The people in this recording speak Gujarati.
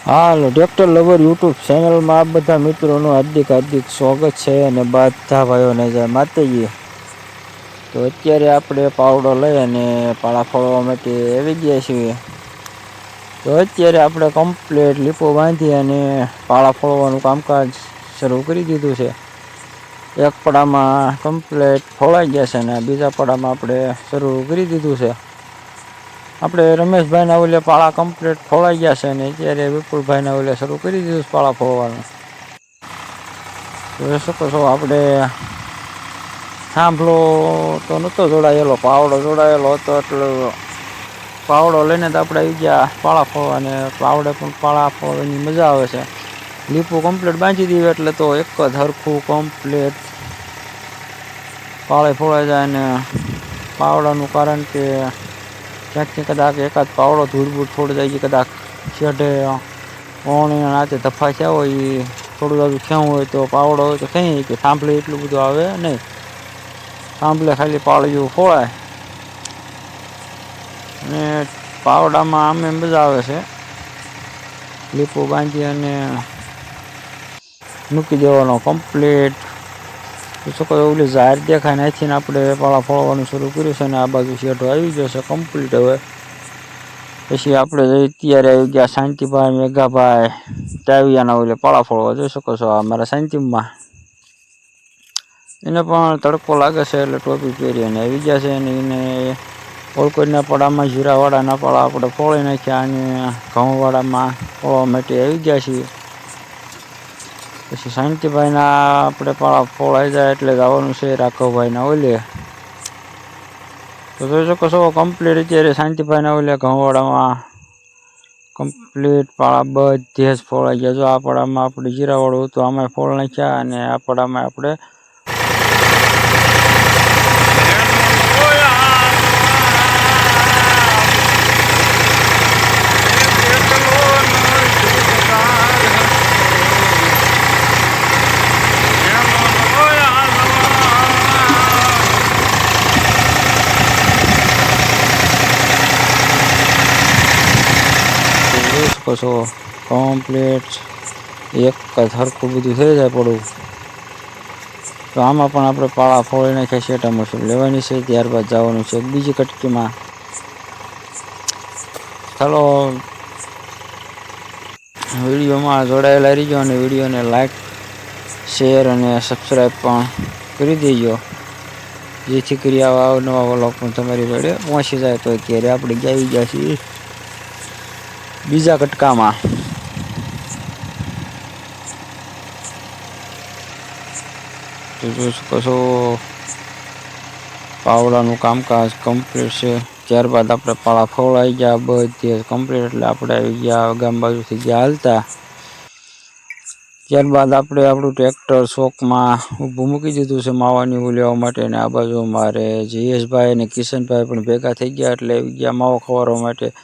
હાલો ટ્રેક્ટર લવર યુટ્યુબ ચેનલમાં આ બધા મિત્રોનું હાર્દિક સ્વાગત છે અને બધા ભાઈઓને જય માતાજી। તો અત્યારે આપણે પાવડો લઈ અને પાળા ફોડવા માટે આવી ગયા છીએ। તો અત્યારે આપણે કમ્પ્લીટ લીપો બાંધી અને પાળા ફોડવાનું કામકાજ શરૂ કરી દીધું છે। એક પડામાં કમ્પ્લીટ ફોડાઈ ગયા છે અને બીજા પડામાં આપણે શરૂ કરી દીધું છે। આપણે રમેશભાઈના ઓલે પાળા કમ્પ્લીટ ફોડાઈ ગયા છે અને અત્યારે વિપુલભાઈના ઓલે શરૂ કરી દીધું પાળા ફોડવાનું। જોઈ શકો છો આપણે થાંભલો તો નહોતો જોડાયેલો, પાવડો જોડાયેલો હતો એટલે પાવડો લઈને તો આપણે આવી ગયા પાળા ફોડવા અને પાવડે પણ પાળા ફોડવાની મજા આવે છે। લીપું કમ્પ્લીટ બાંધી દીધું એટલે તો એક જ હરખું કમ્પ્લીટ પાળે ફોડાઈ જાય। અને પાવડાનું કારણ કે ક્યાંકથી કદાચ એકાદ પાવડો ધૂળબૂળ થોડી જાય છે, કદાચ છેડે ઓણીના નાતે ધફા થયા હોય એ થોડું બધું ખેવું હોય તો પાવડો હોય તો ખેંચી કે થાંભલે એટલું બધું આવે નહીં, થાંભલે ખાલી પાળિયું ફોડાય અને પાવડામાં આમે મજા આવે છે। લીપું બાંધી અને મૂકી દેવાનો કમ્પ્લીટ। શકો ઓલી જાહેર દેખાય નાખીને આપણે પાળા ફોડવાનું શરૂ કર્યું છે અને આ બાજુ શેઢો આવી ગયો છે કમ્પ્લીટ। હવે પછી આપણે અત્યારે આવી ગયા શાંતિભાઈ, મેઘાભાઈ, ટાવિયાના ઓલે પાળા ફોડવા। જોઈ શકો છો અમારા શાંતિમાં એને પણ તડકો લાગે છે એટલે ટોપી પહેરી અને આવી ગયા છે અને એને ઓળકોટના પડામાં જીરાવાળાના પાળા આપણે ફોડી નાખ્યા અને ઘઉંવાળામાં ફોડવા માટે આવી ગયા છીએ। પછી શાંતિભાઈના આપણે પાળા ફોડાઈ જાય એટલે જવાનું છે રાઘવભાઈના ઓલે। તો જોઈ શકો છો કમ્પ્લીટ અત્યારે શાંતિભાઈના ઓલે ઘઉંવાળામાં કમ્પ્લીટ પાળા બધે જ ફોડાઈ ગયા। જો આ પડામાં આપણે જીરાવાળું હતું આમાં ફોડ નાખ્યા અને આ પડામાં આપણે છો કમ્પ્લીટ એક જ હરખું બધું થઈ જાય પડું। તો આમાં પણ આપણે પાળા ફોડી નાખ્યા, શેટા મશીન લેવાની છે, ત્યારબાદ જવાનું છે બીજી કટકીમાં। ચાલો વિડીયોમાં જોડાયેલા રહીજો અને વિડીયોને લાઈક, શેર અને સબસ્ક્રાઈબ પણ કરી દેજો, જેથી કરી આવા નવા વ્લોગ પણ તમારી જોડે પહોંચી જાય। તો અત્યારે આપણે આવી ગયા છીએ બીજા કટકામાં। તો જોઈ શકો છો પાવડાનું કામકાજ કમ્પ્લીટ છે। ત્યારબાદ આપણે પાળા ફોડાઈ ગયા બધી કમ્પ્લીટ એટલે આપણે આવી ગયા ગામ બાજુથી ગયા હાલતા। ત્યારબાદ આપણે આપણું ટ્રેક્ટર શોકમાં ઊભું મૂકી દીધું છે માવાની લેવા માટે અને આ બાજુ મારે જયેશભાઈ અને કિશનભાઈ પણ ભેગા થઈ ગયા એટલે આવી ગયા માવો ખવારવા માટે।